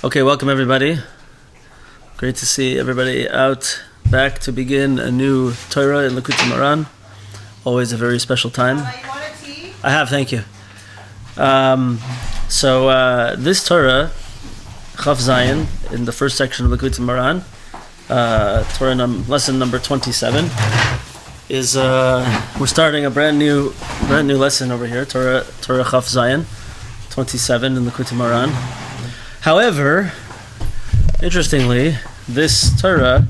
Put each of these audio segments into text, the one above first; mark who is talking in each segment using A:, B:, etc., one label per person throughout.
A: Okay, welcome everybody. Great to see everybody out back to begin a new Torah in Likutei Moharan. Always a very special time.
B: You want a tea?
A: I have, thank you. This Torah, Chaf Zayin, in the first section of Likutei Moharan, lesson number 27, is we're starting a brand new lesson over here, Torah Chaf Zayin, 27 in Likutei Moharan. However, interestingly, this Torah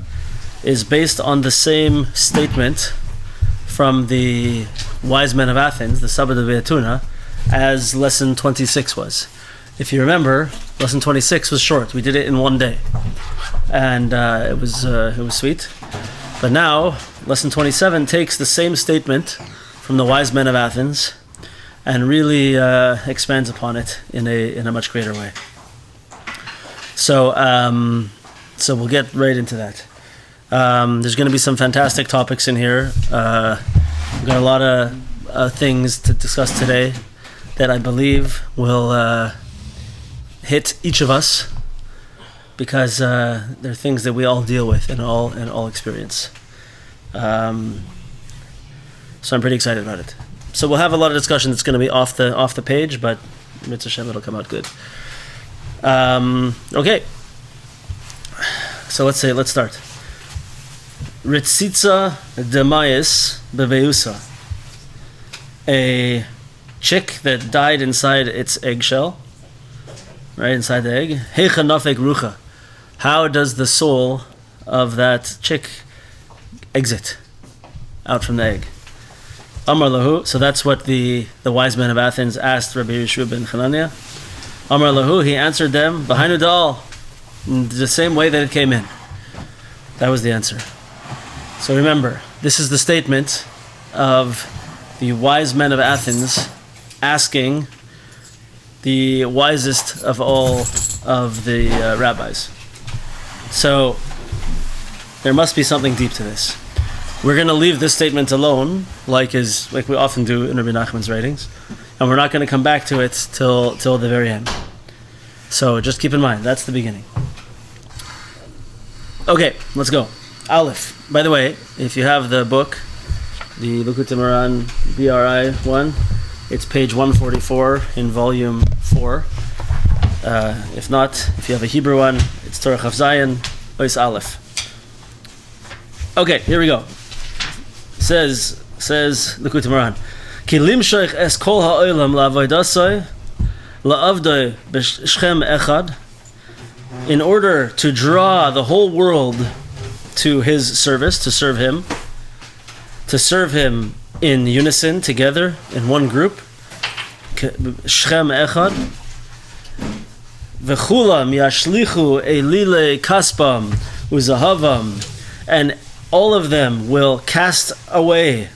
A: is based on the same statement from the wise men of Athens, the subverted, as lesson 26 was. If you remember, lesson 26 was short. We did it in one day, and it was sweet. But now, lesson 27 takes the same statement from the wise men of Athens and really expands upon it in a much greater way. So we'll get right into that. There's going to be some fantastic topics in here. We've got a lot of things to discuss today that I believe will hit each of us, because they're things that we all deal with and all experience. So I'm pretty excited about it. So we'll have a lot of discussion that's going to be off the page, but Mitzvah Shem, it'll come out good. Okay, so let's start. Ritzitza demayis beveusa. A chick that died inside its eggshell, right inside the egg. Heicha nafek rucha. How does the soul of that chick exit out from the egg? Amar lahu. So that's what the wise men of Athens asked Rabbi Yeshua ben Chananya. Amar lahu, he answered them, B'hainu dal, the same way that it came in. That was the answer. So remember, this is the statement of the wise men of Athens asking the wisest of all of the rabbis. So there must be something deep to this. We're going to leave this statement alone, like we often do in Rabbi Nachman's writings, and we're not going to come back to it till the very end. So just keep in mind, that's the beginning. Okay, let's go. Aleph. By the way, if you have the book, the Likutei Moharan BRI 1, it's page 144 in volume 4. If not, if you have a Hebrew one, it's Torah Chaf Zayin, Ois Aleph. Okay, here we go. Says Likutei Moharan, Ki limshach es kol ha'olam la'avoidasai la'avdoi b'shchem echad. In order to draw the whole world to his service, to serve him in unison, together, in one group, Shchem echad, v'chulam yashlichu elile kaspam uzahavam, and all of them will cast away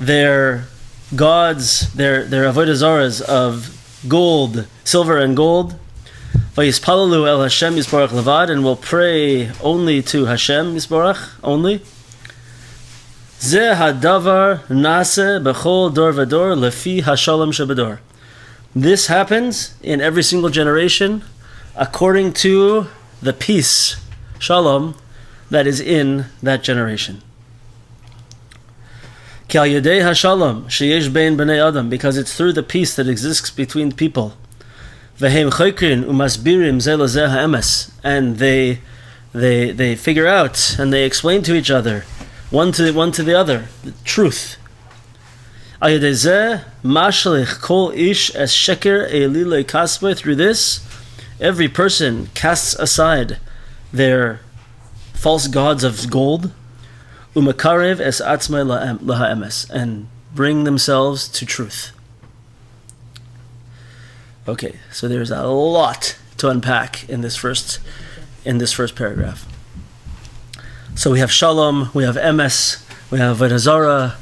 A: their gods, their avoda zaras of gold, silver and gold, Vayispalalu el Hashem Yisborach levad, and will pray only to Hashem Yisborach only. Zeh hadavar nase bechol dor vador lefi hashalom shebador. This happens in every single generation according to the peace, shalom, that is in that generation. Ki al yedei hashalom sheyesh bein bnei adam, because it's through the peace that exists between people. V'hem chokrin umasbirim ze lezeh ha'emes, and they figure out and they explain to each other, one to the other, the truth. Al yedei zeh mashlich kol ish es sheker elile kasbeh. Through this, every person casts aside their false gods of gold, umakarev es atzmai laha'emes, and bring themselves to truth. Okay, so there's a lot to unpack in this first paragraph. So we have shalom, we have emes, we have avoda zara,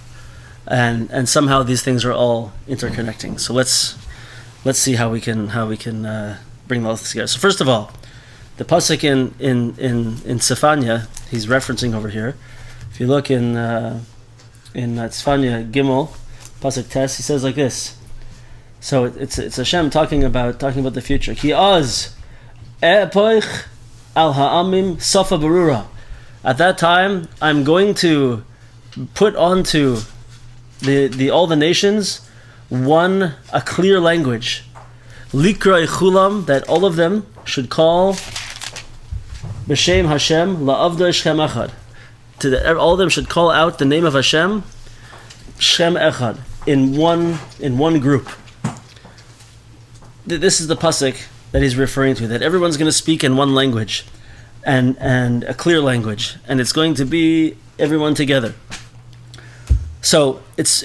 A: and somehow these things are all interconnecting. So let's see how we can bring all this together. So first of all, the pasuk in Tzefanya, he's referencing over here. If you look in Tzefanya Gimel, pasuk Tes, he says like this. So it's Hashem talking about the future. Ki az Epoich al ha'amim safa berura. At that time, I'm going to put onto the all the nations a clear language. Likra chulam, that all of them should call b'shem Hashem la'avda Shem echad. All of them should call out the name of Hashem, Shem echad, in one group. This is the pasuk that he's referring to, that everyone's going to speak in one language, and a clear language, and it's going to be everyone together. So it's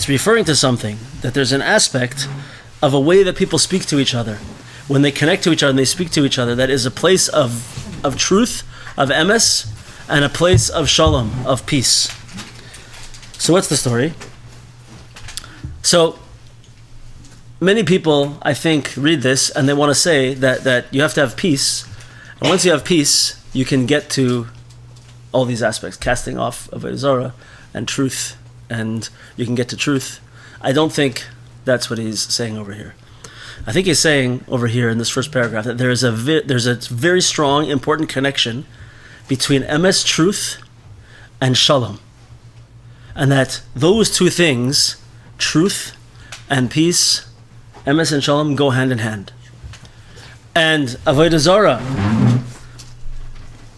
A: referring to something, that there's an aspect of a way that people speak to each other. When they connect to each other and they speak to each other, that is a place of truth, of emes, and a place of shalom, of peace. So what's the story? So many people, I think, read this and they want to say that you have to have peace, and once you have peace, you can get to all these aspects, casting off of zara and truth, and you can get to truth. I don't think that's what he's saying over here. I think he's saying over here in this first paragraph that there's a very strong, important connection between emes, truth, and shalom, and that those two things, truth and peace, emes and shalom, go hand in hand. And avoda zara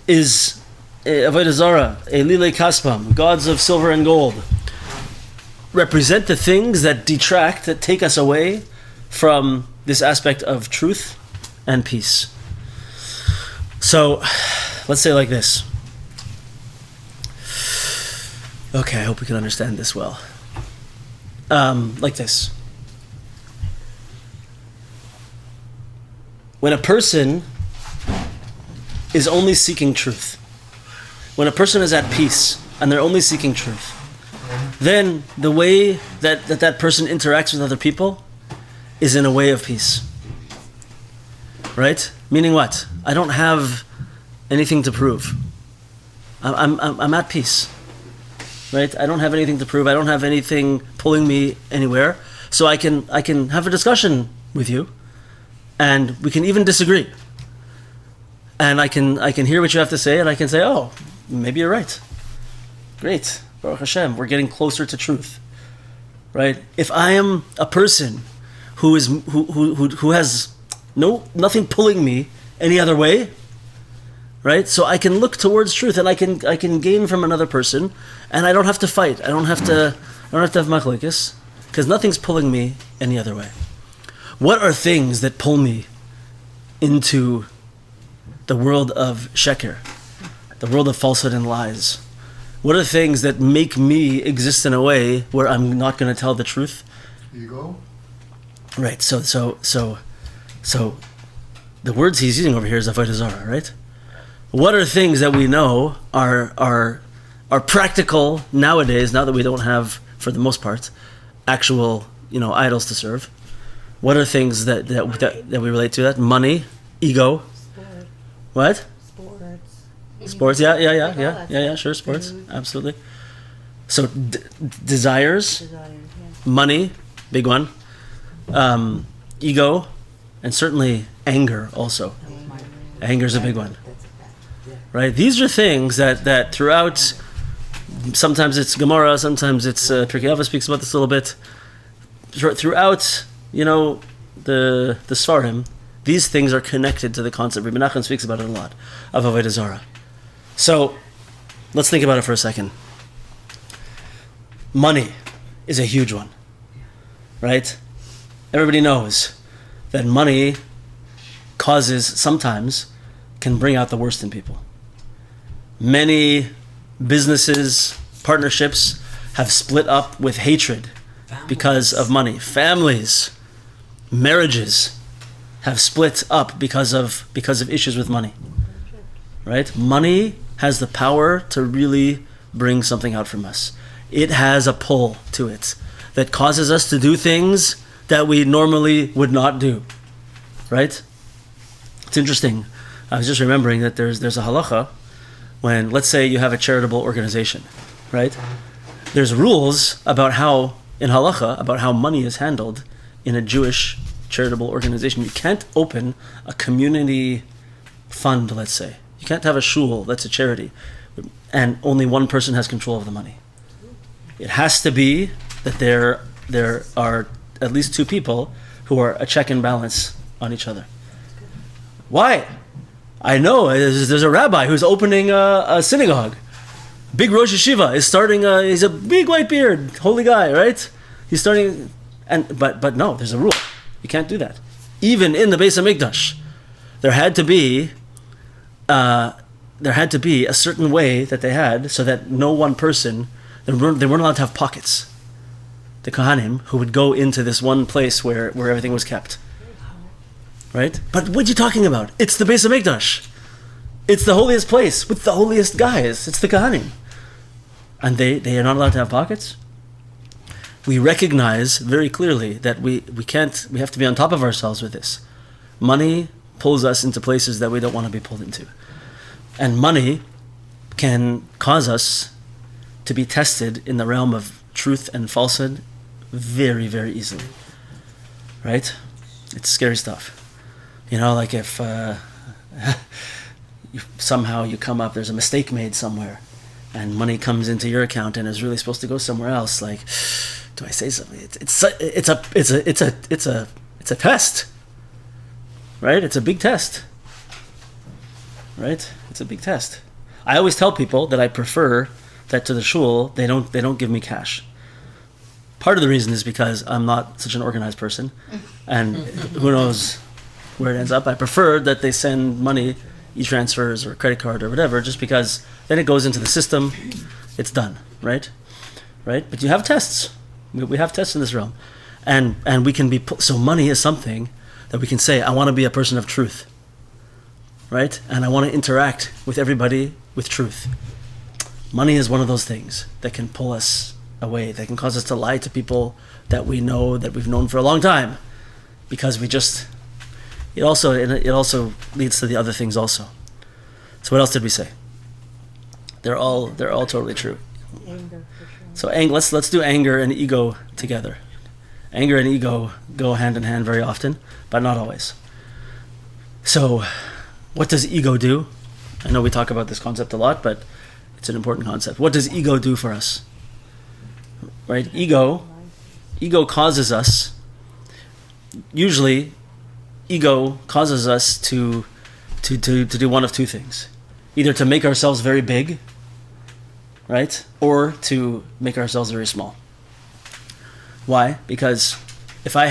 A: is avoda zara, elile kaspam, gods of silver and gold, represent the things that detract, that take us away from this aspect of truth and peace. So let's say like this. Okay, I hope we can understand this well. Like this. When a person is only seeking truth, when a person is at peace and they're only seeking truth, then the way that person interacts with other people is in a way of peace. Right? Meaning what? I don't have anything to prove. I'm at peace. Right? I don't have anything to prove. I don't have anything pulling me anywhere. So I can have a discussion with you, and we can even disagree. And I can hear what you have to say, and I can say, oh, maybe you're right. Great. Baruch Hashem, we're getting closer to truth. Right? If I am a person who has nothing pulling me any other way, right? So I can look towards truth, and I can gain from another person, and I don't have to fight. I don't have to have machlokes, because nothing's pulling me any other way. What are things that pull me into the world of sheker, the world of falsehood and lies? What are things that make me exist in a way where I'm not going to tell the truth?
B: Ego.
A: Right. So the words he's using over here is avoda zara, right? What are things that we know are practical nowadays? Now that we don't have, for the most part, actual idols to serve. What are things that we relate to that? Money, ego.
C: Sports.
A: What? Sports, yeah, sure, sports,
C: Food.
A: absolutely. So desires, money, big one, ego, and certainly anger also. Anger is a big one, right? These are things that throughout, sometimes it's Gemara, sometimes it's Pirkei Avos speaks about this a little bit. Throughout, the Svarim, these things are connected to the concept. Rabbi Nachman speaks about it a lot, of avoda zara. So, let's think about it for a second. Money is a huge one, right? Everybody knows that money sometimes can bring out the worst in people. Many businesses, partnerships have split up with hatred because of money. Families, marriages have split up because of issues with money. Right? Money has the power to really bring something out from us. It has a pull to it that causes us to do things that we normally would not do. Right? It's interesting. I was just remembering that there's a halacha when, let's say, you have a charitable organization, right? There's rules about how, in halacha, about how money is handled in a Jewish charitable organization. You can't open a community fund, let's say. You can't have a shul that's a charity and only one person has control of the money. It has to be that there are at least two people who are a check and balance on each other. Why? I know there's a rabbi who's opening a synagogue. Big Rosh Yeshiva is starting. He's a big white beard, holy guy, right? He's starting, but no, there's a rule. You can't do that. Even in the Beis HaMikdash, there had to be a certain way that they had so that no one person, they weren't allowed to have pockets. The Kohanim who would go into this one place where everything was kept. Right? But what are you talking about? It's the Beis HaMikdash. It's the holiest place with the holiest guys. It's the Kohanim. And they are not allowed to have pockets? We recognize very clearly that we have to be on top of ourselves with this. Money pulls us into places that we don't want to be pulled into. And money can cause us to be tested in the realm of truth and falsehood very, very easily. Right? It's scary stuff. Like if somehow you come up, there's a mistake made somewhere, and money comes into your account and is really supposed to go somewhere else. Like, do I say something? It's a test, right? It's a big test, right? It's a big test. I always tell people that I prefer that to the shul they don't give me cash. Part of the reason is because I'm not such an organized person, and who knows where it ends up. I prefer that they send money, e-transfers or credit card or whatever, just because then it goes into the system, it's done, right? But you have tests. We have tests in this realm, and we can be so money is something that we can say, I want to be a person of truth, right? And I want to interact with everybody with truth. Money is one of those things that can pull us away, that can cause us to lie to people that we know, that we've known for a long time, because it also leads to the other things also. So what else did we say? They're all totally true.
B: Anger, for sure.
A: So let's do anger and ego together. Anger and ego go hand in hand very often, but not always. So what does ego do? I know we talk about this concept a lot, but it's an important concept. What does ego do for us? Right? Ego causes us, usually ego causes us to do one of two things. Either to make ourselves very big, right? Or to make ourselves very small. Why? Because if I'm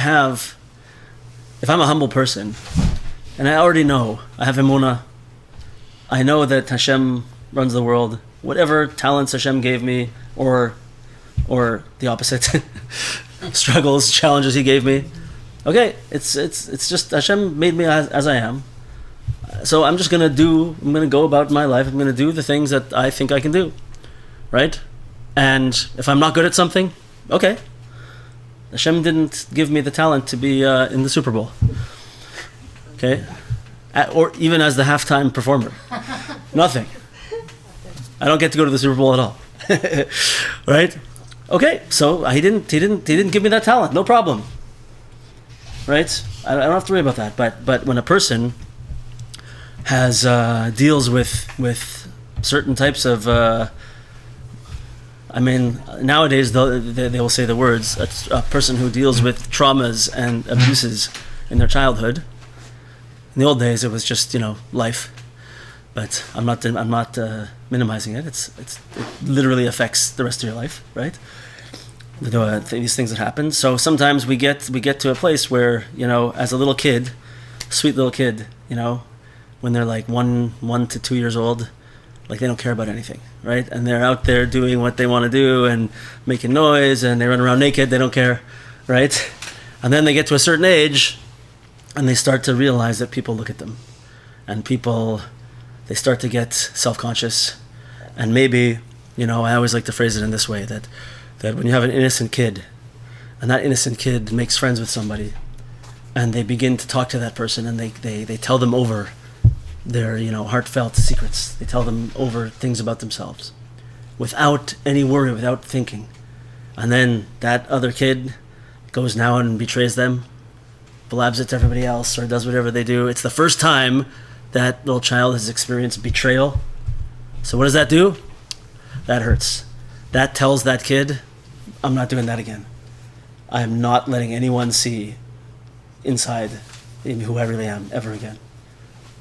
A: a humble person, and I already know, I have emunah, I know that Hashem runs the world, whatever talents Hashem gave me, or the opposite, struggles, challenges He gave me, okay, it's just Hashem made me as I am. So I'm going to go about my life. I'm going to do the things that I think I can do, right? And if I'm not good at something, okay. Hashem didn't give me the talent to be in the Super Bowl, okay? Or even as the halftime performer. Nothing. I don't get to go to the Super Bowl at all, right? Okay, so he didn't give me that talent. No problem. Right? I don't have to worry about that. But when a person has deals with certain types of, nowadays they will say the words, a person who deals with traumas and abuses in their childhood. In the old days, it was just life. But I'm not minimizing it. It literally affects the rest of your life, right? These things that happen. So sometimes we get to a place where as a little kid, sweet little kid, when they're like 1 to 2 years old, like they don't care about anything, right? And they're out there doing what they want to do and making noise, and they run around naked. They don't care, right? And then they get to a certain age, and they start to realize that people look at them, and they start to get self-conscious, and maybe I always like to phrase it in this way that when you have an innocent kid, and that innocent kid makes friends with somebody, and they begin to talk to that person, and they tell them over their heartfelt secrets. They tell them over things about themselves without any worry, without thinking. And then that other kid goes now and betrays them, blabs it to everybody else or does whatever they do. It's the first time that little child has experienced betrayal. So what does that do? That hurts. That tells that kid, I'm not doing that again. I am not letting anyone see inside in who I really am ever again.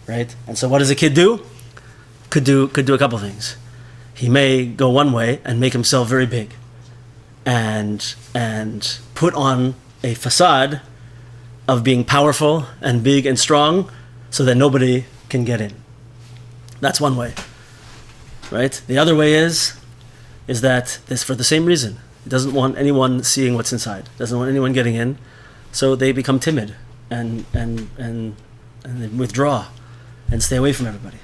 A: Right? And so what does a kid do? Could do a couple things. He may go one way and make himself very big and put on a facade of being powerful and big and strong so that nobody can get in. That's one way. Right? The other way is that this, for the same reason. He doesn't want anyone seeing what's inside. Doesn't want anyone getting in. So they become timid and they withdraw and stay away from everybody.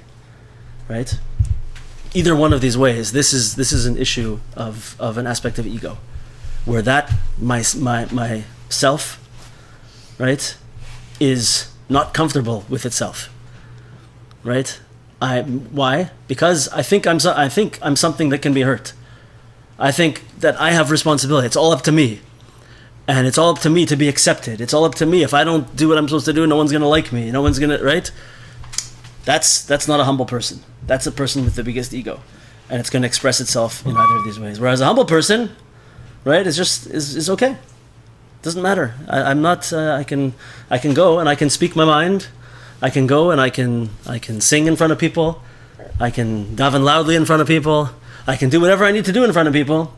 A: Right? Either one of these ways, this is an issue of an aspect of ego, where that my self, right, is not comfortable with itself. Right? Why? Because I think I'm something that can be hurt. I think that I have responsibility. It's all up to me. And it's all up to me to be accepted. It's all up to me. If I don't do what I'm supposed to do, no one's going to like me. No one's going to, right? That's not a humble person. That's a person with the biggest ego. And it's going to express itself in either of these ways. Whereas a humble person, right, is okay. Doesn't matter. I'm not, I can go and I can speak my mind. I can go and I can sing in front of people. I can daven loudly in front of people. I can do whatever I need to do in front of people,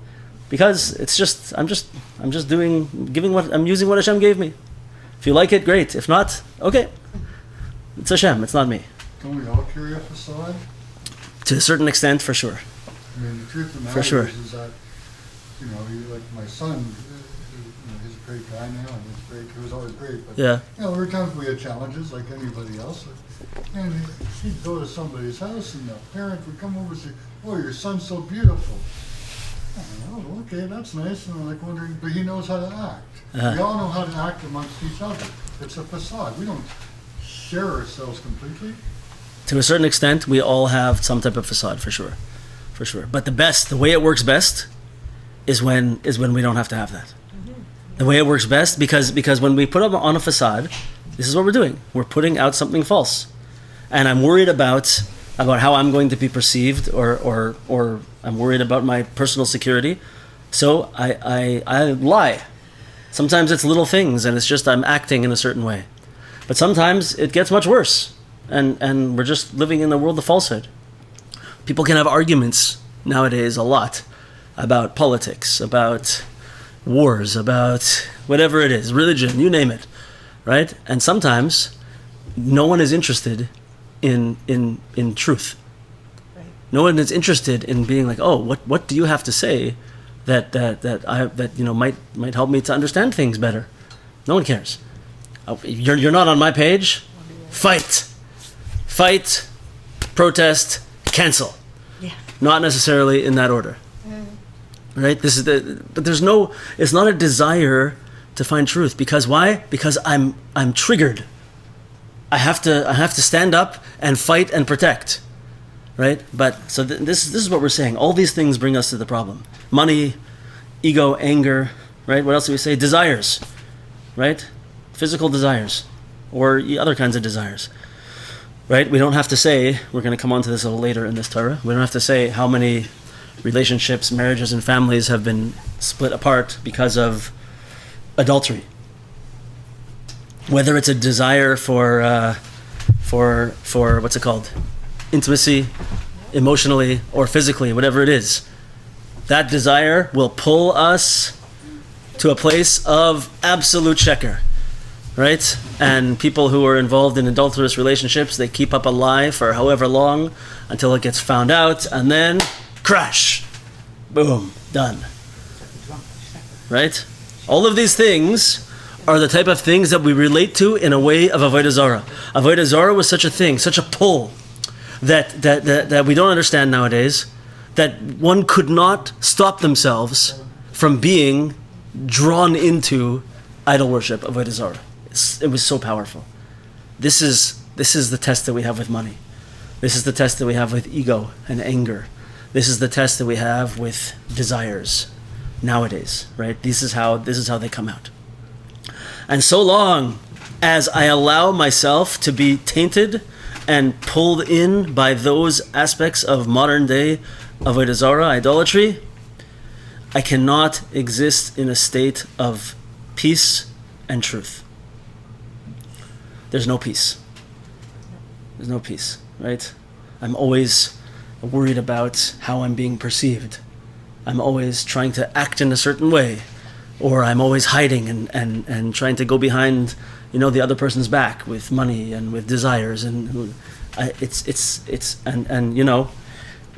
A: because it's just I'm using what Hashem gave me. If you like it, great. If not, okay. It's Hashem. It's not me.
B: Don't we all carry a facade?
A: To a certain extent, for sure.
B: I mean, the truth of the
A: For
B: matter
A: sure.
B: is that, like my son, he's a great guy now, and he's great. He was always great. But,
A: Yeah.
B: there were times we had challenges like anybody else. And he'd go to somebody's house, and the parent would come over and say, "Oh, your son's so beautiful." Oh, okay, that's nice. And I'm like wondering, but he knows how to act. We all know how to act amongst each other. It's a facade. We don't share ourselves completely.
A: To a certain extent, we all have some type of facade, for sure. But the way it works best is when we don't have to have that. The way it works best, because when we put up on a facade, this is what we're doing. We're putting out something false. And I'm worried about how I'm going to be perceived, or I'm worried about my personal security. So I lie. Sometimes it's little things, and it's just I'm acting in a certain way. But sometimes it gets much worse, and we're just living in a world of falsehood. People can have arguments nowadays a lot about politics, about wars, about whatever it is, religion, you name it, right? And sometimes no one is interested in truth. Right. No one is interested in being like, oh, what do you have to say that might help me to understand things better? No one cares. You're not on my page. Fight, protest, cancel. Yeah. Not necessarily in that order. Right? But it's not a desire to find truth. Because why? Because I'm triggered. I have to stand up and fight and protect. Right? But so this is what we're saying. All these things bring us to the problem. Money, ego, anger, right? What else do we say? Desires. Right? Physical desires or other kinds of desires. Right? We don't have to say, we're going to come on to this a little later in this Torah. We don't have to say how many relationships, marriages, and families have been split apart because of adultery. Whether it's a desire for what's it called? Intimacy, emotionally or physically, whatever it is. That desire will pull us to a place of absolute sheker. Right? And people who are involved in adulterous relationships, they keep up a lie for however long until it gets found out, and then crash. Boom. Done. Right? All of these things are the type of things that we relate to in a way of avoda zara. Avoda zara was such a thing, such a pull that we don't understand nowadays, that one could not stop themselves from being drawn into idol worship, avoda zara. It was so powerful. This is the test that we have with money. This is the test that we have with ego and anger. This is the test that we have with desires nowadays, right? This is how they come out. And so long as I allow myself to be tainted and pulled in by those aspects of modern day avoda zara, idolatry, I cannot exist in a state of peace and truth. There's no peace. There's no peace, right? I'm always worried about how I'm being perceived. I'm always trying to act in a certain way, or I'm always hiding and trying to go behind, the other person's back with money and with desires, and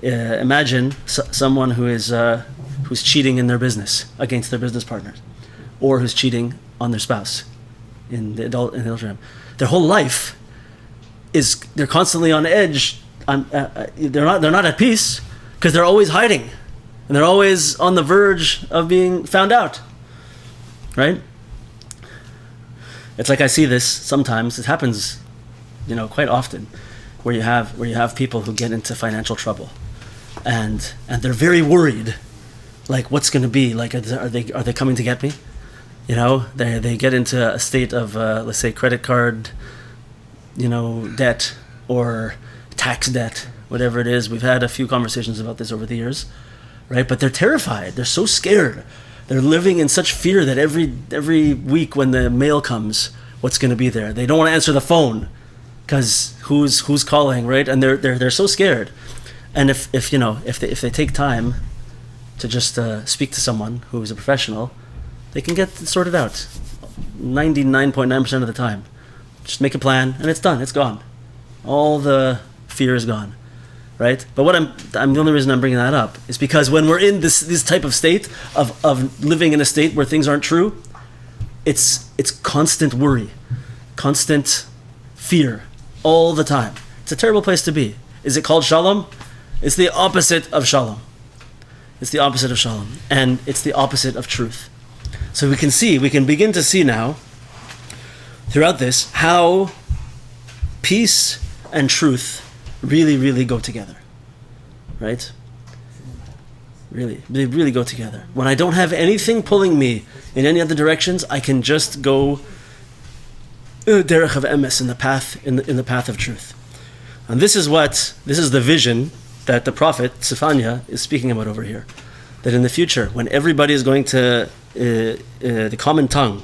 A: imagine someone who's cheating in their business against their business partners, or who's cheating on their spouse in the adultery. Their whole life they're constantly on edge. They're not at peace because they're always hiding, and they're always on the verge of being found out. Right? It's like I see this sometimes. It happens, quite often, where you have people who get into financial trouble, and they're very worried. Like, what's going to be? Like, are they coming to get me? They get into a state of let's say credit card, debt or tax debt, whatever it is. We've had a few conversations about this over the years, right? But they're terrified. They're so scared. They're living in such fear that every week when the mail comes, what's going to be there? They don't want to answer the phone because who's calling, right? And they're so scared. And if they take time to just speak to someone who is a professional, they can get it sorted out 99.9% of the time. Just make a plan and it's done. It's gone. All the fear is gone. Right? But what I'm the only reason I'm bringing that up is because when we're in this type of state of living in a state where things aren't true, it's constant worry, constant fear all the time. It's a terrible place to be. Is it called shalom? It's the opposite of shalom. It's the opposite of shalom, and it's the opposite of truth. So we can begin to see now throughout this how peace and truth really, really go together, right? Really, they really go together. When I don't have anything pulling me in any other directions, I can just go derech of emes, in the path of truth. And this is the vision that the prophet Sephania is speaking about over here. That in the future, when everybody is going to the common tongue,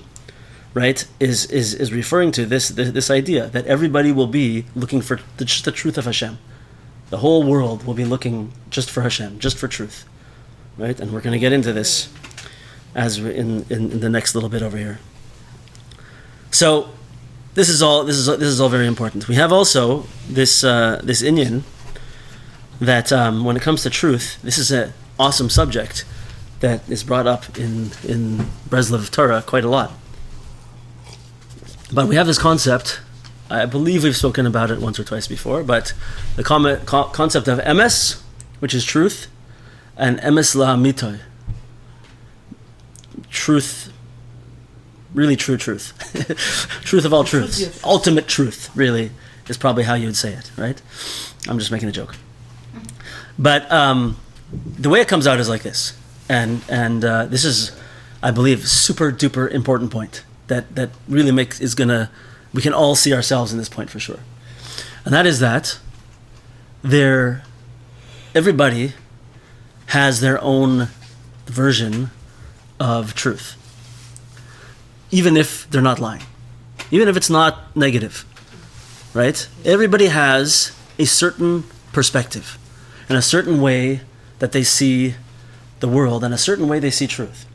A: right, is referring to this idea that everybody will be looking for just the truth of Hashem. The whole world will be looking just for Hashem, just for truth, right? And we're going to get into this as in the next little bit over here. So this is all very important. We have also this inyan that when it comes to truth, this is an awesome subject that is brought up in Breslov Torah quite a lot. But we have this concept, I believe we've spoken about it once or twice before, but the concept of emes, which is truth, and emes la'amitoy, truth, really true truth. Truth of all truths. Ultimate truth, really, is probably how you would say it, right? I'm just making a joke. But the way it comes out is like this. And this is, I believe, super duper important point that really we can all see ourselves in this point for sure. And that is that everybody has their own version of truth. Even if they're not lying. Even if it's not negative. Right? Everybody has a certain perspective and a certain way that they see the world and a certain way they see truth.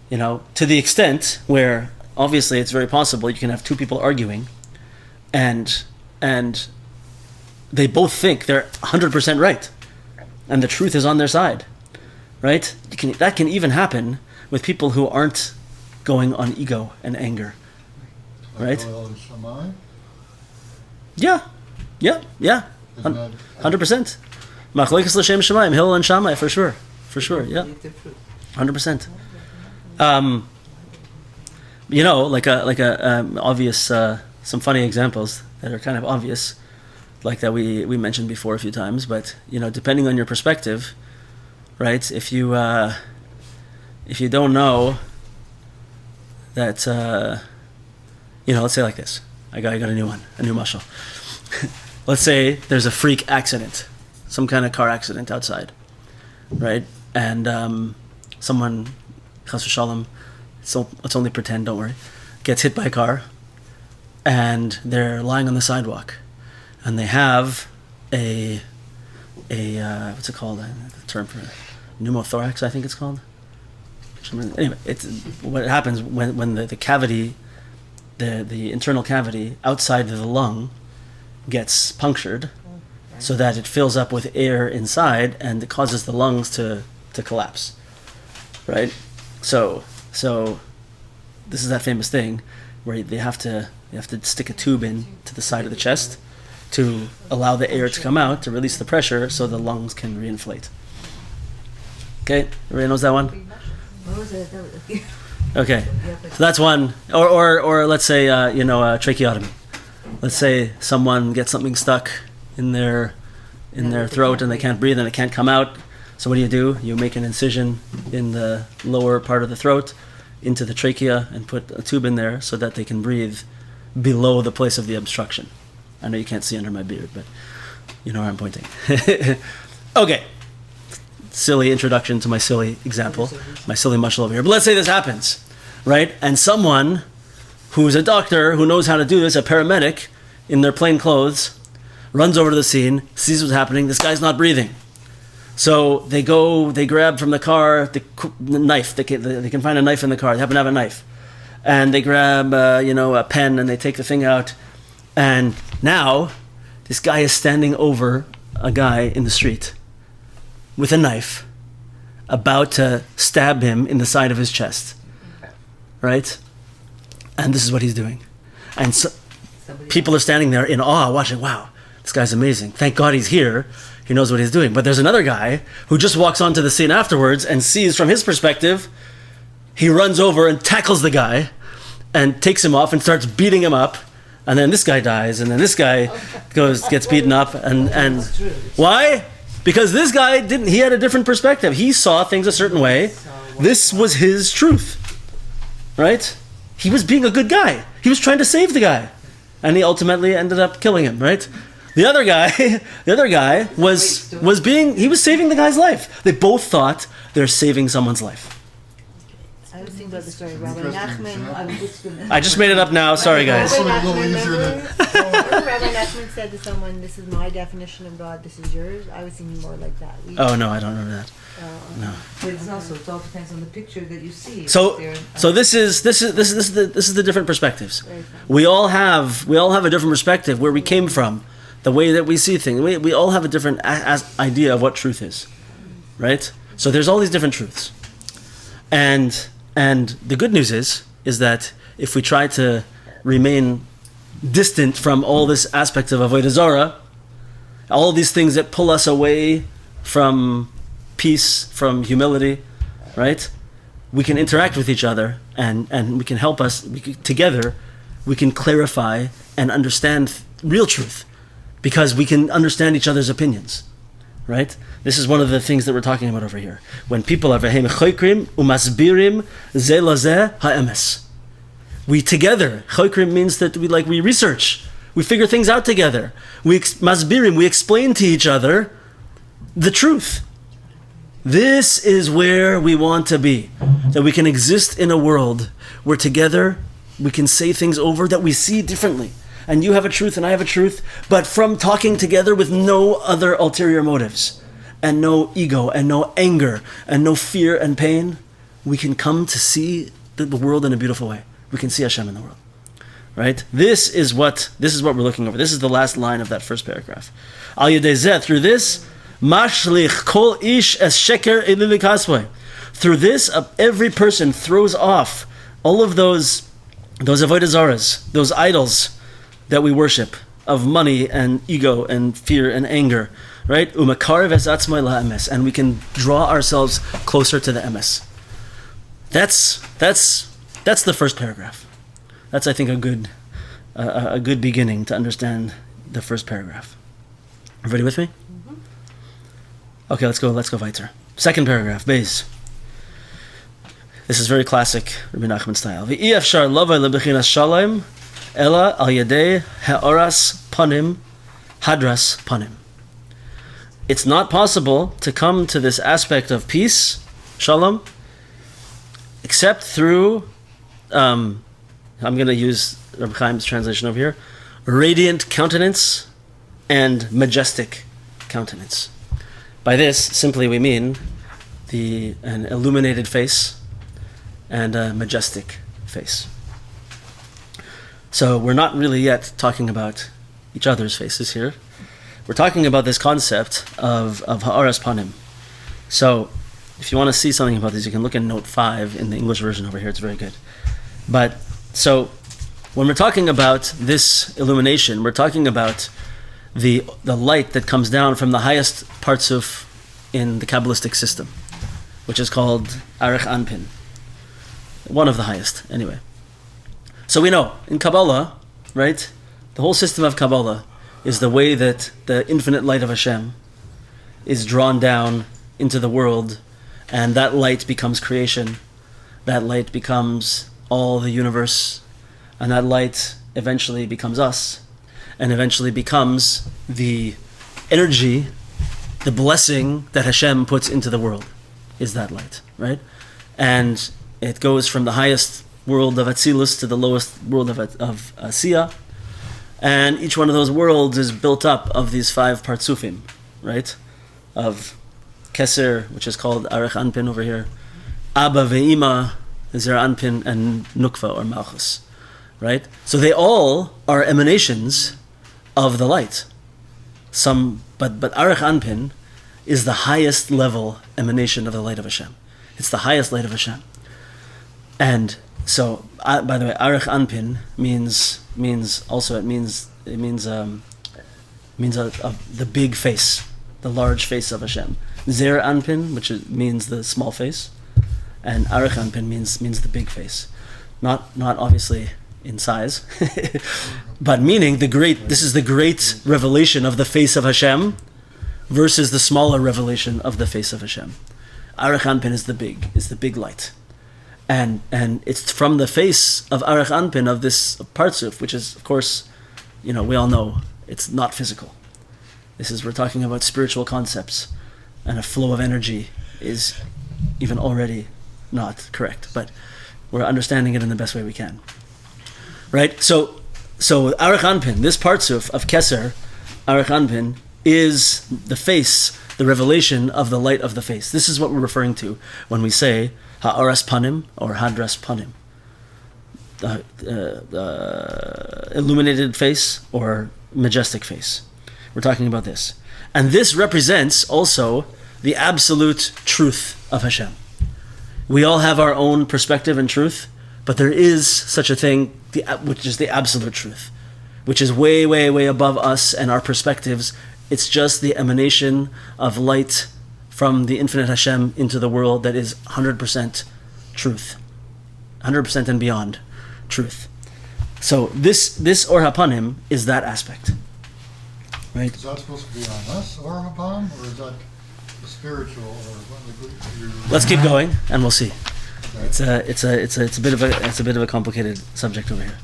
A: To the extent where obviously it's very possible you can have two people arguing and they both think they're 100% right and the truth is on their side. Right? That can even happen with people who aren't going on ego and anger. Right? Yeah. 100%. Machlokes l'shem shamayim, Hillel and Shammai, for sure, yeah, 100%. Like a obvious, some funny examples that are kind of obvious, like that we mentioned before a few times. But depending on your perspective, right? If you don't know that let's say like this. I got a new one, a new mashal. Let's say there's a freak accident, some kind of car accident outside, right? And someone, chas v'shalom, let's only pretend, don't worry, gets hit by a car, and they're lying on the sidewalk, and they have a what's it called? The term for it, pneumothorax, I think it's called. Anyway, it's what happens when the cavity, the internal cavity outside of the lung gets punctured, so that it fills up with air inside, and it causes the lungs to collapse, right? So this is that famous thing where they have to stick a tube in to the side of the chest to allow the air to come out, to release the pressure, so the lungs can reinflate. Okay, everybody knows that one? Okay, so that's one. Or let's say tracheotomy. Let's say someone gets something stuck in their throat and they can't breathe and it can't come out. So what do? You make an incision in the lower part of the throat into the trachea and put a tube in there so that they can breathe below the place of the obstruction. I know you can't see under my beard, but you know where I'm pointing. Okay. Silly introduction to my silly example, my silly mashal over here. But let's say this happens, right? And someone who's a doctor, who knows how to do this, a paramedic in their plain clothes, runs over to the scene, sees what's happening. This guy's not breathing. So they grab from the car the knife. They can find a knife in the car. They happen to have a knife. And they grab, a pen, and they take the thing out. And now this guy is standing over a guy in the street with a knife, about to stab him in the side of his chest, right? And this is what he's doing. And so people are standing there in awe, watching, wow, this guy's amazing. Thank God he's here. He knows what he's doing. But there's another guy who just walks onto the scene afterwards and sees from his perspective, he runs over and tackles the guy and takes him off and starts beating him up. And then this guy dies, and then this guy gets beaten up. And why? Because this guy he had a different perspective. He saw things a certain way. This was his truth, right? He was being a good guy. He was trying to save the guy. And he ultimately ended up killing him, right? The other guy was saving the guy's life. They both thought they're saving someone's life.
C: I was thinking about the story. Rabbi Nachman.
A: I just made it up now. Sorry, guys.
C: Rabbi Nachman said to someone, "This is my definition of God. This is yours." I was thinking more like that.
A: Oh no, I don't remember that. No.
D: But it all depends on the picture that you see.
A: So this is the different perspectives. We all have a different perspective where we came from, the way that we see things. We all have a different idea of what truth is, right? So there's all these different truths, and the good news is that if we try to remain distant from all this aspect of avoda zara, all these things that pull us away from peace, from humility, right? We can interact with each other and we can help us, together, we can clarify and understand real truth because we can understand each other's opinions, right? This is one of the things that we're talking about over here. When people are v'hem choykrim umasbirim ze lazeh ha'emes. We together, choykrim means that we research, we figure things out together. We masbirim, we explain to each other the truth. This is where we want to be, that we can exist in a world where together we can say things over that we see differently. And you have a truth and I have a truth, but from talking together with no other ulterior motives, and no ego, and no anger, and no fear and pain, we can come to see the world in a beautiful way. We can see Hashem in the world, right? This is what we're looking over. This is the last line of that first paragraph. Al yedei zeh, through this, mashlich kol ish es sheker elili kasvoi. Through this, every person throws off all of those avodah zaras, those idols that we worship, of money and ego and fear and anger, right? Umakarev es atzmai la'emes, and we can draw ourselves closer to the emes. That's the first paragraph. That's, I think, a good beginning to understand the first paragraph. Everybody with me? Mm-hmm. Okay, let's go weiter. Second paragraph, Beis. This is very classic Rabbi Nachman style. V'iyafshar lavai lebechinas shalom ela al yedei ha'oras panim hadras panim. It's not possible to come to this aspect of peace, shalom, except through, I'm going to use Reb Chaim's translation over here, radiant countenance and majestic countenance. By this, simply we mean an illuminated face and a majestic face. So we're not really yet talking about each other's faces here. We're talking about this concept of ha'aras panim. So if you want to see something about this, you can look at note 5 in the English version over here. It's very good. But so when we're talking about this illumination, we're talking about the light that comes down from the highest partsuf in the Kabbalistic system, which is called Arich Anpin. One of the highest, anyway. So we know, in Kabbalah, right, the whole system of Kabbalah is the way that the infinite light of Hashem is drawn down into the world, and that light becomes creation, that light becomes all the universe, and that light eventually becomes us, and eventually becomes the energy, the blessing that Hashem puts into the world, is that light, right? And it goes from the highest world of Atzilus to the lowest world of Asiya, and each one of those worlds is built up of these 5 partsufim, right? Of Keser, which is called Arich Anpin over here, Abba ve'ima, Zera Anpin, and Nukva or Malchus, right? So they all are emanations of the light. But Arich Anpin is the highest level emanation of the light of Hashem. It's the highest light of Hashem. And so, by the way, Arich Anpin means the big face, the large face of Hashem. Zer Anpin, which means the small face, and Arich Anpin means the big face, not obviously in size, but meaning this is the great revelation of the face of Hashem versus the smaller revelation of the face of Hashem. Arich Anpin is the big light. And it's from the face of Arich Anpin, of this partsuf, which is, of course, we all know it's not physical. We're talking about spiritual concepts, and a flow of energy is even already not correct, but we're understanding it in the best way we can. Right? So Arich Anpin, this partsuf of Keser, Arich Anpin, is the face, the revelation of the light of the face. This is what we're referring to when we say Ha'aras Panim or Hadras Panim. Illuminated face or majestic face. We're talking about this. And this represents also the absolute truth of Hashem. We all have our own perspective and truth, but there is such a thing, which is the absolute truth, which is way, way, way above us and our perspectives. It's just the emanation of light from the infinite Hashem into the world that is 100% truth, 100% and beyond truth. So this Or HaPanim is that aspect, right?
B: Is that supposed to be on us, Or HaPanim, or is that the spiritual?
A: Let's keep going, and we'll see.
B: Okay.
A: It's a bit of a complicated subject over here.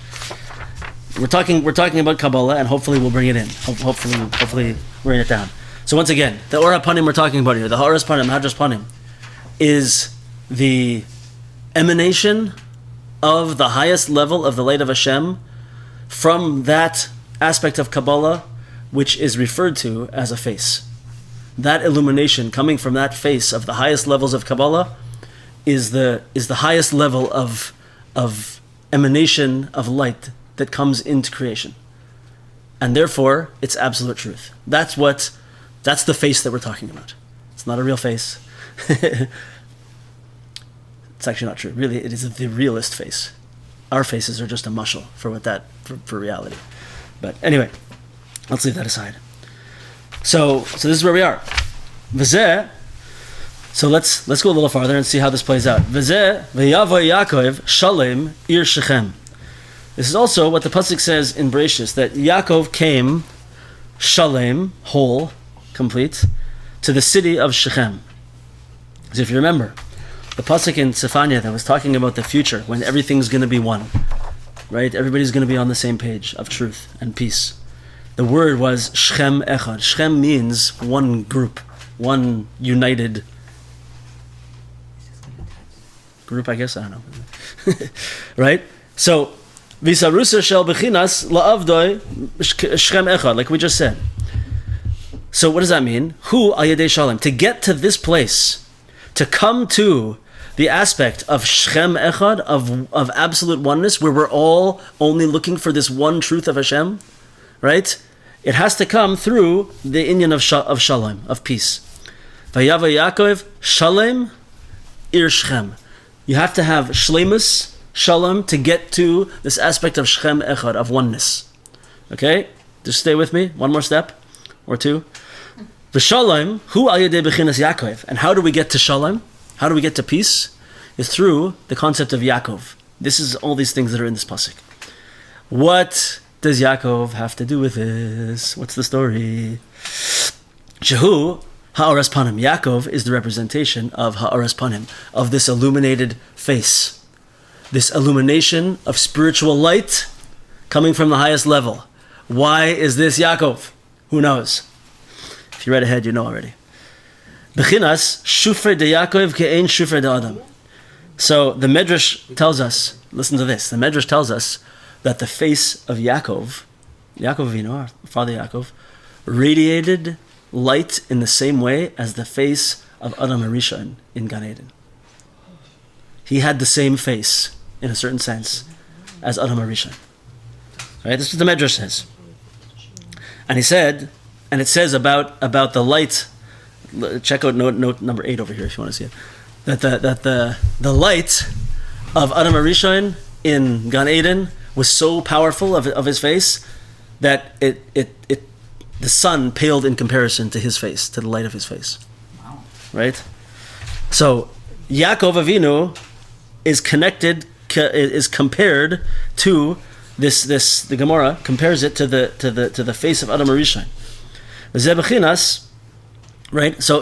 A: We're talking about Kabbalah, and hopefully we'll bring it in. Hopefully bring it down. So once again, the Or HaPanim we're talking about here, the Ha'aras Panim, Hadras Panim, is the emanation of the highest level of the light of Hashem from that aspect of Kabbalah which is referred to as a face. That illumination coming from that face of the highest levels of Kabbalah is the highest level of emanation of light that comes into creation. And therefore, it's absolute truth. That's the face that we're talking about. It's not a real face. It's actually not true. Really, it is the realist face. Our faces are just a mushal for reality. But anyway, let's leave that aside. So this is where we are. V'zeh. So let's go a little farther and see how this plays out. V'zeh v'yavo Yaakov shalem ir Shechem. This is also what the pasuk says in Bereshis, that Yaakov came shalem, whole, complete, to the city of Shechem. So if you remember, the pasuk in Sephania that was talking about the future, when everything's going to be one. right? Everybody's going to be on the same page of truth and peace. The word was Shchem Echad. Shchem means one group, one united group, I guess. I don't know. Right? So, Visarusa shel bechinas la'avdoi Shchem Echad, like we just said. So what does that mean? Hu al yedei shalom. To get to this place, to come to the aspect of Shchem Echad, of absolute oneness, where we're all only looking for this one truth of Hashem, right? It has to come through the inyan of shalom, of peace. Vayava Yaakov shalom ir Shchem. You have to have shlemus, shalom, to get to this aspect of Shchem Echad, of oneness. Okay? Just stay with me. One more step or two. V'shalom hu al yedei bechinas Yaakov. And how do we get to shalom? How do we get to peace? Is through the concept of Yaakov. This is all these things that are in this pasuk. What does Yaakov have to do with this? What's the story? Shehu ha'aras panim. Yaakov is the representation of ha'aras panim, of this illuminated face, this illumination of spiritual light coming from the highest level. Why is this Yaakov? Who knows? If you read ahead, you know already. Bechinas shufre de Yaakov ke'ein shufre de Adam. So the Medrash tells us, listen to this, the Medrash tells us that the face of Yaakov Avinu, our father Yaakov, radiated light in the same way as the face of Adam HaRishon in Gan Eden. He had the same face, in a certain sense, as Adam HaRishon. Right? This is what the Medrash says. And he said, and it says about the light. Check out note number 8 over here if you want to see it. That the light of Adam HaRishon in Gan Eden was so powerful of his face that the sun paled in comparison to his face, to the light of his face. Wow. Right? So Yaakov Avinu is compared to this. The Gemara compares it to the face of Adam HaRishon. Right? So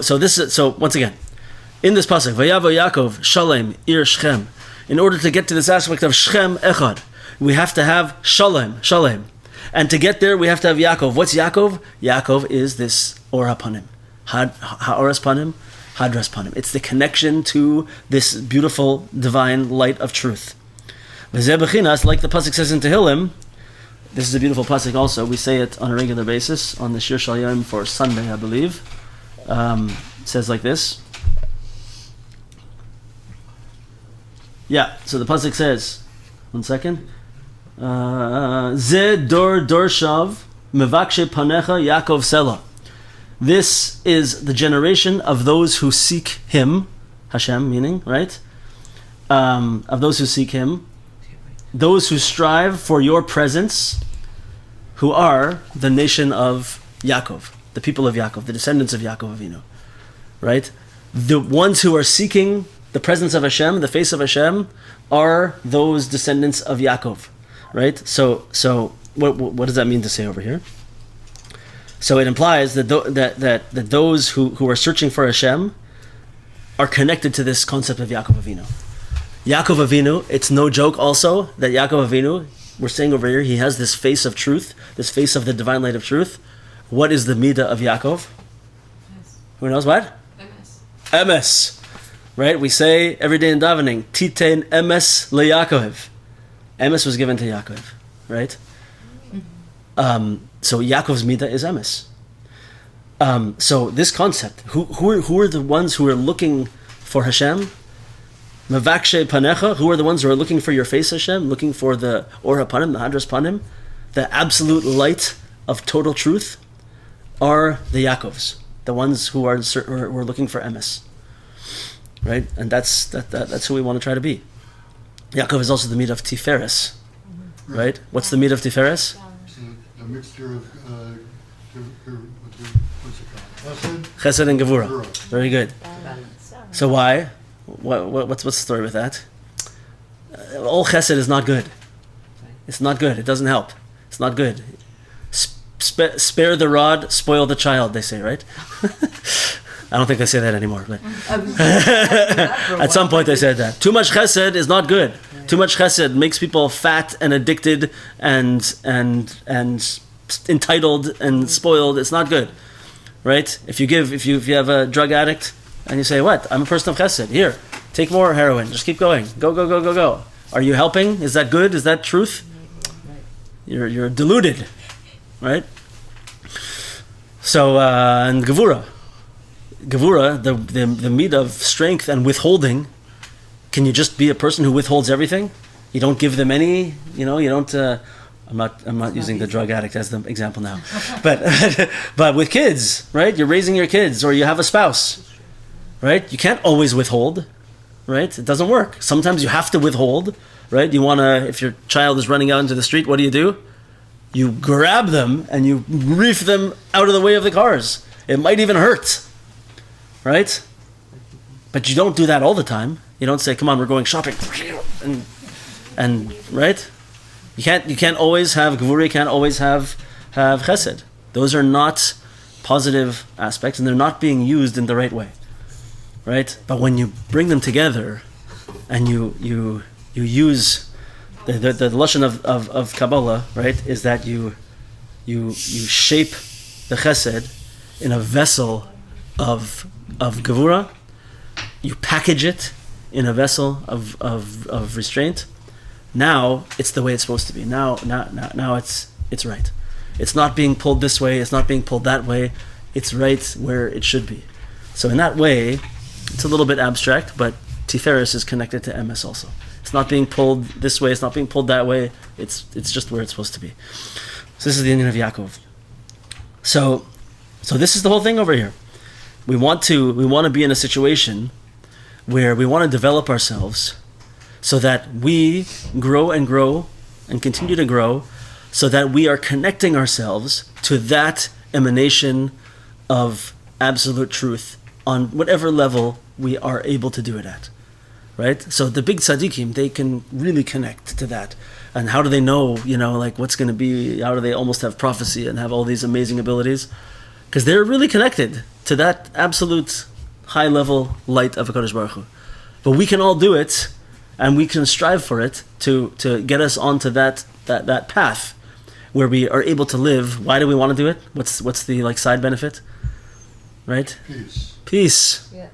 A: once again, in this pasuk, Vayavo Yaakov Shalem Ir Shchem. In order to get to this aspect of Shchem Echad, we have to have Shalem. And to get there, we have to have Yaakov. What's Yaakov? Yaakov is this Or HaPanim. Ha'oras Panim, Hadras Panim. It's the connection to this beautiful divine light of truth. V'zeh bechinas, like the pasuk says in Tehillim, this is a beautiful pasuk also. We say it on a regular basis on the Shir Shal Yom for Sunday, I believe. It says like this. Yeah, so the pasuk says, one second. Ze dor shav mevakshe panecha Yaakov Sela. This is the generation of those who seek Him, Hashem, meaning, right? Of those who seek Him, those who strive for your presence, who are the nation of Yaakov, the people of Yaakov, the descendants of Yaakov Avinu, right? The ones who are seeking the presence of Hashem, the face of Hashem, are those descendants of Yaakov, right? So what does that mean to say over here? So it implies that that those who are searching for Hashem are connected to this concept of Yaakov Avinu. Yaakov Avinu, it's no joke also that Yaakov Avinu, we're saying over here, he has this face of truth, this face of the divine light of truth. What is the midah of Yaakov?
E: Yes.
A: Who knows what? Emes. Right? We say every day in davening, Titein Emes leYaakov. Emes was given to Yaakov, right? So Yaakov's midah is Emes. So this concept, who are the ones who are looking for Hashem? Mevakshe panecha, who are the ones who are looking for your face, Hashem, looking for the Or HaPanim, the Hadras Panim, the absolute light of total truth, are the Yaakovs, the ones who are looking for Emes, right? And that's who we want to try to be. Yaakov is also the meat of Tiferes, right? What's the meat of Tiferes?
B: The mixture of what's it called?
A: Chesed and Gevura. Very good.
C: Balance.
A: So why? What's the story with that? All chesed is not good. It's not good. It doesn't help. It's not good. Spare the rod, spoil the child, they say, right? I don't think they say that anymore, but at some point they said that. Too much chesed is not good. Too much chesed makes people fat and addicted and entitled and spoiled. It's not good, right? If you have a drug addict and you say, "What? I'm a person of chesed. Here, take more heroin. Just keep going. Go. Are you helping? Is that good? Is that truth? You're deluded, right?" So and gevura, the meat of strength and withholding. Can you just be a person who withholds everything? You don't give them any. You don't. I'm not using the drug addict as the example now, but with kids, right? You're raising your kids, or you have a spouse, right? You can't always withhold, right? It doesn't work. Sometimes you have to withhold, right? If your child is running out into the street, what do? You grab them and you reef them out of the way of the cars. It might even hurt, right? But you don't do that all the time. You don't say, "Come on, we're going shopping," and right? You can't always have gevura. You can't always have chesed. Those are not positive aspects, and they're not being used in the right way, right? But when you bring them together, and you use the lashon of Kabbalah, right, is that you shape the chesed in a vessel of gevura. You package it in a vessel of restraint. Now it's the way it's supposed to be. Now it's right. It's not being pulled this way. It's not being pulled that way. It's right where it should be. So in that way, it's a little bit abstract, but Tiferes is connected to MS also. It's not being pulled this way. It's not being pulled that way. It's just where it's supposed to be. So this is the union of Yaakov. So this is the whole thing over here. We want to be in a situation where we want to develop ourselves so that we grow and continue to grow, so that we are connecting ourselves to that emanation of absolute truth on whatever level we are able to do it at, right? So the big tzaddikim, they can really connect to that. And how do they know, what's going to be, how do they almost have prophecy and have all these amazing abilities? Because they're really connected to that absolute high-level light of HaKadosh Baruch Hu. But we can all do it, and we can strive for it to get us onto that path where we are able to live. Why do we want to do it? What's the side benefit? Right? Peace.
C: Yeah.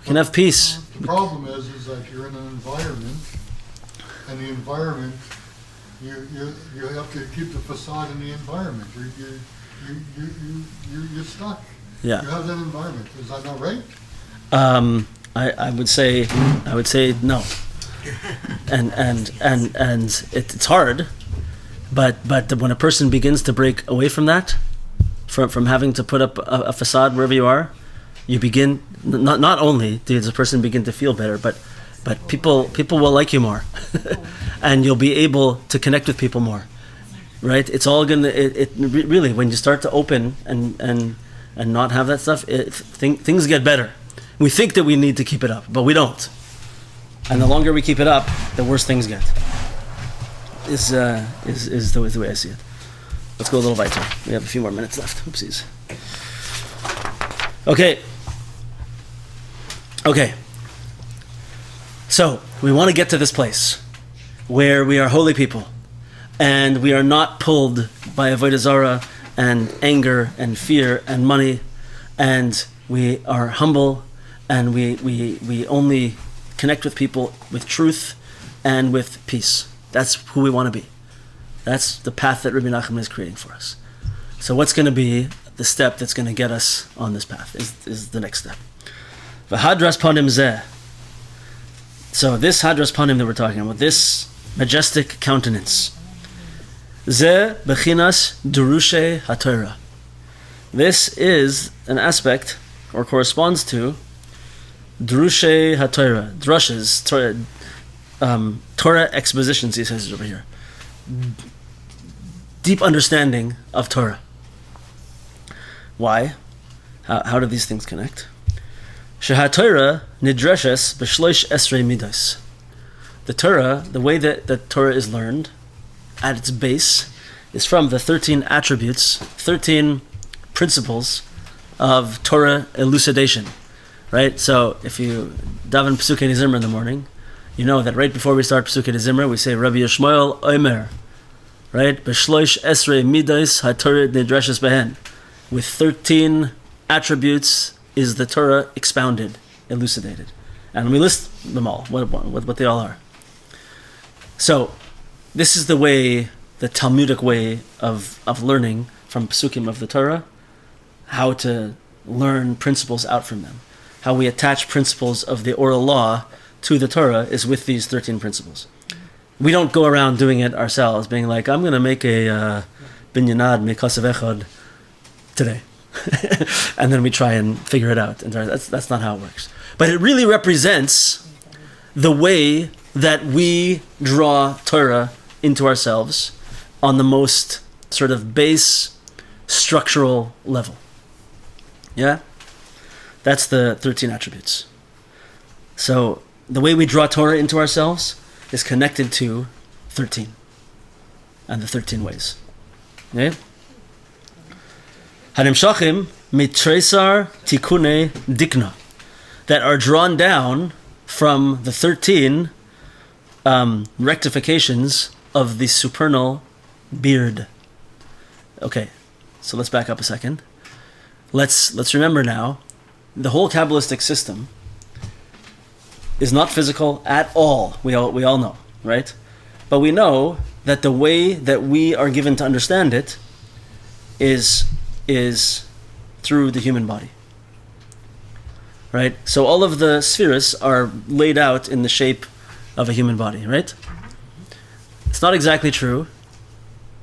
A: We can have peace.
B: The problem is that you're in an environment, and the environment, you have to keep the facade in the environment. You're stuck.
A: Yeah.
B: You have that environment. Is that not right?
A: I would say no, and it's hard, but when a person begins to break away from that, from having to put up a facade wherever you are, you begin not only does a person begin to feel better, but people will like you more, and you'll be able to connect with people more, right? It's all gonna really, when you start to open and not have that stuff, things get better. We think that we need to keep it up, but we don't. And the longer we keep it up, the worse things get. Is the way I see it. Let's go a little weiter. We have a few more minutes left. Oopsies. Okay. So we want to get to this place where we are holy people, and we are not pulled by avoda zara and anger and fear and money, and we are humble, and we only connect with people with truth and with peace. That's who we want to be. That's the path that Rabbi Nachman is creating for us. So what's going to be the step that's going to get us on this path is the next step. V'hadras panim zeh. So this hadras panim that we're talking about, this majestic countenance, zeh bechinas durushe haTorah. This is an aspect, or corresponds to, Drushe HaTorah, drushes, Torah expositions, he says it over here. Deep understanding of Torah. Why? How do these things connect? HaTorah nidreshes b'shloish esrei midos. The Torah, the way that the Torah is learned, at its base, is from the 13 attributes, 13 principles of Torah elucidation. Right? So if you daven Pesukei Nizimra in the morning, You know that right before we start Pesukei de Zimra, we say Rabbi Yishmael Omer, right? B'shloish esrei midos haTorah nidreshes behen. With 13 attributes is the Torah expounded, elucidated. And let me list them all, what they all are. So, this is the way, the Talmudic way of learning from Pesukim of the Torah, how to learn principles out from them. How we attach principles of the oral law to the Torah is with these 13 principles. We don't go around doing it ourselves, being like, I'm going to make a binyanad mikasav echad today. And then we try and figure it out. And that's not how it works. But it really represents the way that we draw Torah into ourselves on the most sort of base structural level. Yeah? That's the 13 attributes. So the way we draw Torah into ourselves is connected to 13 and the 13 ways. Okay? Hanimshachim mitresar tikune dikna, that are drawn down from the 13 rectifications of the supernal beard. Okay, so let's back up a second. Let's remember now, the whole Kabbalistic system is not physical at all. We all know, right? But we know that the way that we are given to understand it is through the human body. Right? So all of the spheres are laid out in the shape of a human body, right? It's not exactly true.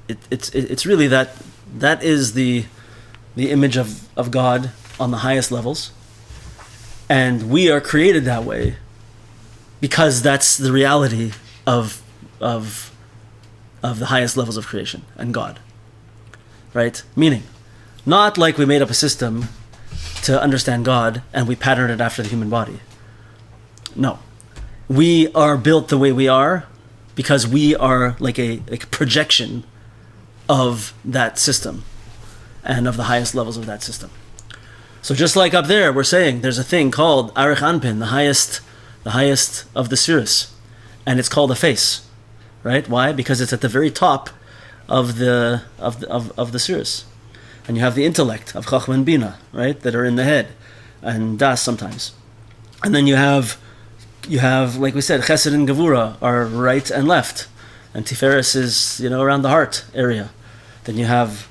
A: It's really that is the image of God on the highest levels. And we are created that way because that's the reality of the highest levels of creation and God. Right? Meaning, not like we made up a system to understand God and we patterned it after the human body. No. We are built the way we are because we are like a projection of that system and of the highest levels of that system. So just like up there, we're saying there's a thing called Arich Anpin, the highest of the spheres, and it's called a face, right? Why? Because it's at the very top of the spheres, and you have the intellect of Chachma and Bina, right, that are in the head, and Das sometimes, and then you have like we said, Chesed and Gevura are right and left, and Tiferes is around the heart area. Then you have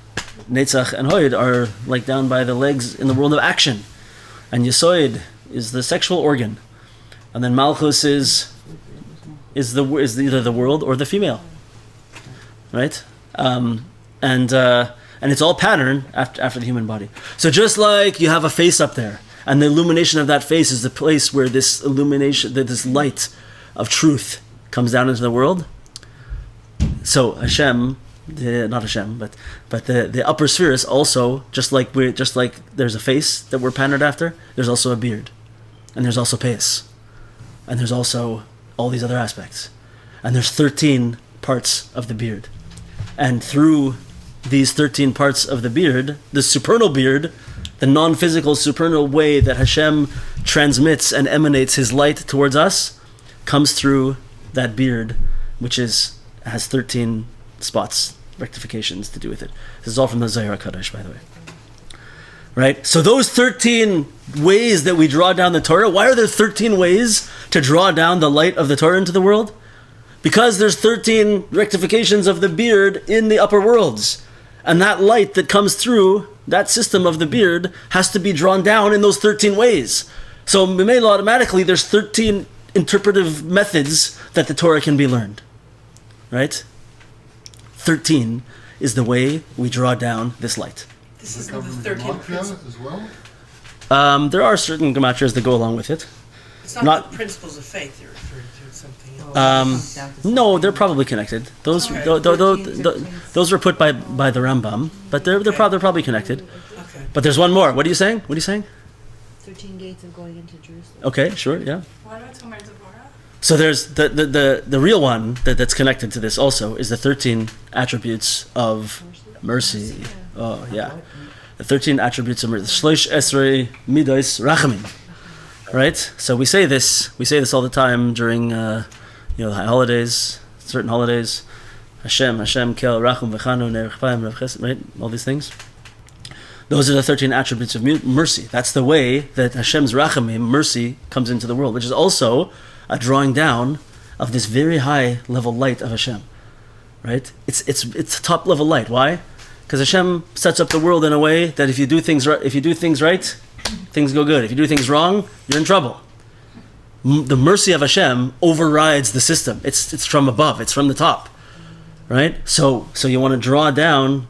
A: Netzach and Hoid are like down by the legs in the world of action, and Yesoid is the sexual organ, and then Malchus is either the world or the female, right? And it's all patterned after the human body. So just like you have a face up there, and the illumination of that face is the place where this illumination, this light of truth comes down into the world. So Hashem, not Hashem, but the upper spheres also, just like there's a face that we're patterned after, there's also a beard, and there's also payas, and there's also all these other aspects, and there's 13 parts of the beard, and through these 13 parts of the beard, the supernal beard, the non-physical supernal way that Hashem transmits and emanates His light towards us, comes through that beard, which has 13 spots, rectifications to do with it. This is all from the Zohar HaKadosh, by the way. Right? So those 13 ways that we draw down the Torah, why are there 13 ways to draw down the light of the Torah into the world? Because there's 13 rectifications of the beard in the upper worlds. And that light that comes through that system of the beard has to be drawn down in those 13 ways. So automatically there's 13 interpretive methods that the Torah can be learned. Right? 13 is the way we draw down this light.
E: This is the 13th principle
B: as well?
A: There are certain gematrias that go along with it.
E: It's not the principles of faith you're referring to, it's something else.
A: No, they're probably connected. Those were put by the Rambam, but they're probably connected.
E: Okay.
A: But there's one more. What are you saying?
C: 13 gates of going into Jerusalem.
A: Okay, sure, yeah.
F: What about Tomer Devorah?
A: So there's the real one that's connected to this also is the 13 attributes of mercy. Oh yeah, the 13 attributes of mercy. Shlosh esrei midos rachamim. right? So we say this all the time during the holidays, certain holidays. Hashem, Kel, Rachum, V'chanu, Ner Chapayim, Rav Chesed, right? All these things. Those are the 13 attributes of mercy. That's the way that Hashem's rachamim, mercy, comes into the world, which is also a drawing down of this very high level light of Hashem, right? It's top level light. Why? Because Hashem sets up the world in a way that if you do things right, things go good. If you do things wrong, you're in trouble. The mercy of Hashem overrides the system. It's from above. It's from the top, right? So you want to draw down.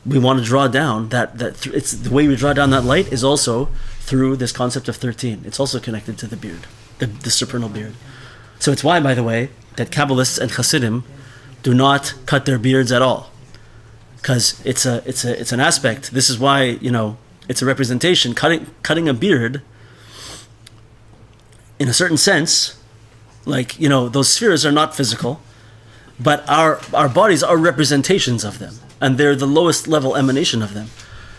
A: We want to draw down it's the way we draw down that light is also through this concept of 13. It's also connected to the beard, the supernal beard. So it's why, by the way, that Kabbalists and Hasidim do not cut their beards at all, because it's an aspect. This is why it's a representation. Cutting a beard, in a certain sense, like those spheres are not physical, but our bodies are representations of them. And they're the lowest level emanation of them.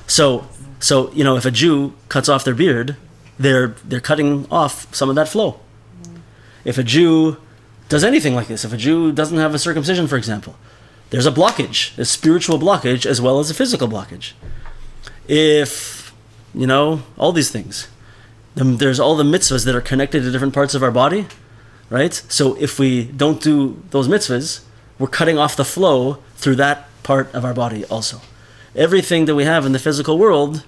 A: So if a Jew cuts off their beard, they're cutting off some of that flow. If a Jew does anything like this, if a Jew doesn't have a circumcision, for example, there's a blockage, a spiritual blockage as well as a physical blockage. If all these things, there's all the mitzvahs that are connected to different parts of our body, right? So if we don't do those mitzvahs, we're cutting off the flow through that part of our body also. Everything that we have in the physical world,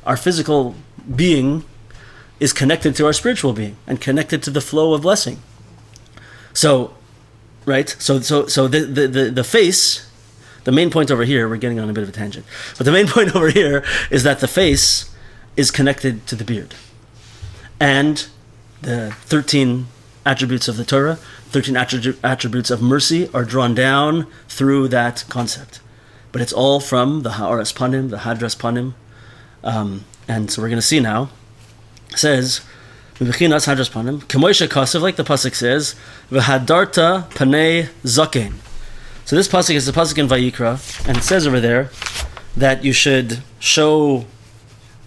A: our physical being is connected to our spiritual being and connected to the flow of blessing. So, right? So the face, the main point over here, we're getting on a bit of a tangent, but the main point over here is that the face is connected to the beard. And the 13 attributes of the Torah, 13 attributes of mercy are drawn down through that concept. But it's all from the Ha'aras Panim, the Hadras Panim. And so we're going to see now. It says, V'chinas Hadras Panim, K'moisha Kasev, like the Pasuk says, V'hadarta Panei Zakein. So this Pasuk is the Pasuk in Vayikra, and it says over there that you should show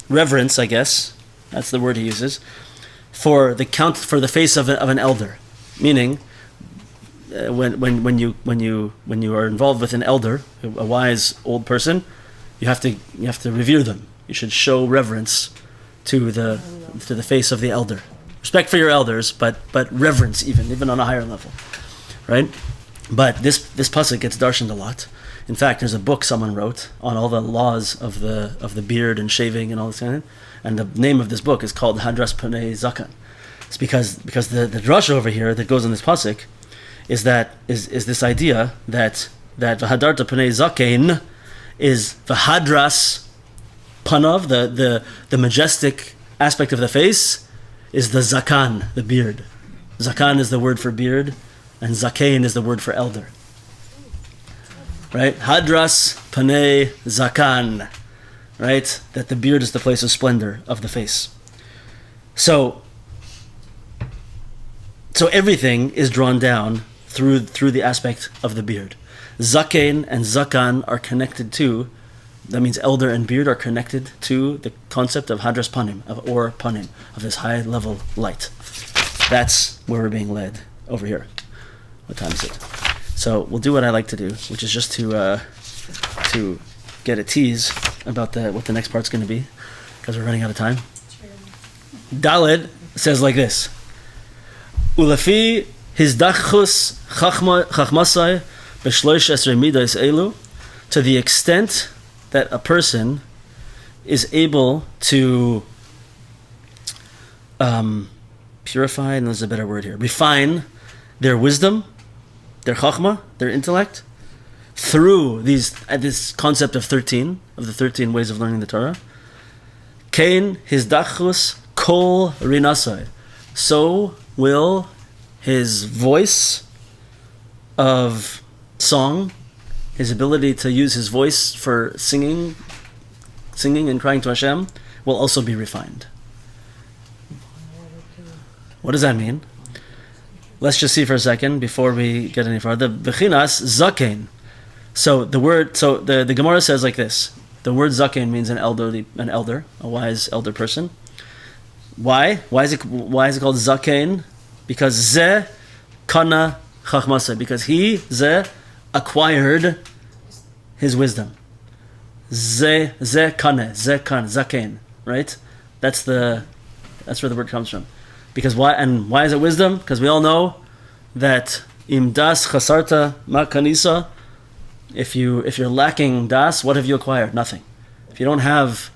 A: reverence, I guess, that's the word he uses, for the face of an elder. Meaning, when you are involved with an elder, a wise old person, you have to revere them. You should show reverence to the face of the elder. Respect for your elders, but reverence even on a higher level, right? But this pasuk gets darshaned a lot. In fact, there's a book someone wrote on all the laws of the beard and shaving and all this kind of thing, and the name of this book is called Hadras Panei Zakan. It's because the drasha over here that goes in this pasuk is this idea that v'hadarta panei zakein is v'hadras panav, the majestic aspect of the face, is the zakan, the beard. Zakan is the word for beard, and zakein is the word for elder. Right? Hadras panei zakan. Right? That the beard is the place of splendor of the face. So everything is drawn down through the aspect of the beard. Zakein and zakan are connected to, that means elder and beard are connected to the concept of hadras panim, or panim, of this high level light. That's where we're being led over here. What time is it? So we'll do what I like to do, which is just to get a tease about what the next part's going to be, because we're running out of time. Daled says like this. Ulafi hizdachus chachmasai b'shloish esrei midas elu, to the extent that a person is able to purify, and there's a better word here, refine their wisdom, their chachma, their intellect, through this concept of the 13 ways of learning the Torah. Kain hizdachus kol rinasai. So will his voice of song, his ability to use his voice for singing and crying to Hashem, will also be refined. What does that mean? Let's just see for a second before we get any further. V'chinas zakein. So the Gemara says like this. The word zakein means an elder, a wise elder person. Why? Why is it called zaken? Because ze kana chachmasa. Because he ze acquired his wisdom. Ze kane zaken. Right? That's where the word comes from. Because why? And why is it wisdom? Because we all know that im das chasarta ma kanisa. If you're lacking das, what have you acquired? Nothing. If you don't have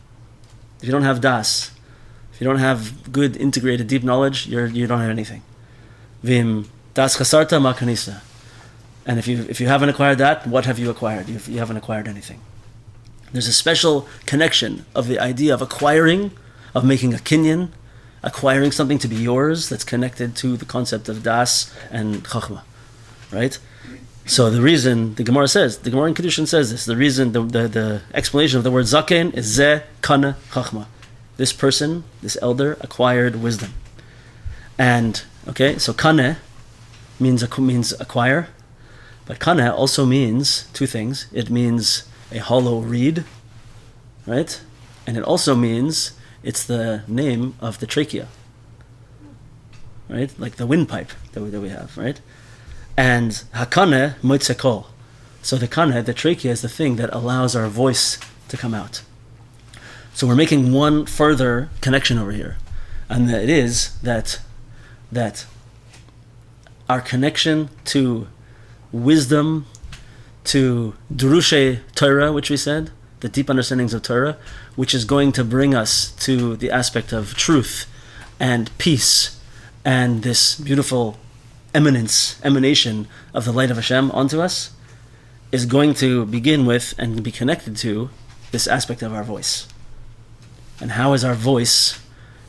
A: das, if you don't have good integrated deep knowledge, you don't have anything. Vim das chasarta ma kanisa. And if you haven't acquired that, what have you acquired? You haven't acquired anything. There's a special connection of the idea of acquiring, of making a kinyan, acquiring something to be yours that's connected to the concept of das and chachma, right? So the reason the Gemara in Kedushin says this, the reason the explanation of the word zaken is ze kana chachma. This person, this elder, acquired wisdom. And okay, so kane means acquire, but kane also means two things. It means a hollow reed, right? And it also means it's the name of the trachea, right? Like the windpipe that we have, right? And hakane moitzekol. So the kane, the trachea, is the thing that allows our voice to come out. So we're making one further connection over here, and it is that our connection to wisdom, to Durushe Torah, which we said, the deep understandings of Torah, which is going to bring us to the aspect of truth and peace and this beautiful emanation of the light of Hashem onto us, is going to begin with and be connected to this aspect of our voice. And how is our voice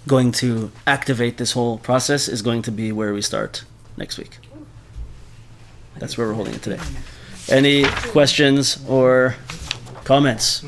A: going to activate this whole process is going to be where we start next week. That's where we're holding it today. Any questions or comments?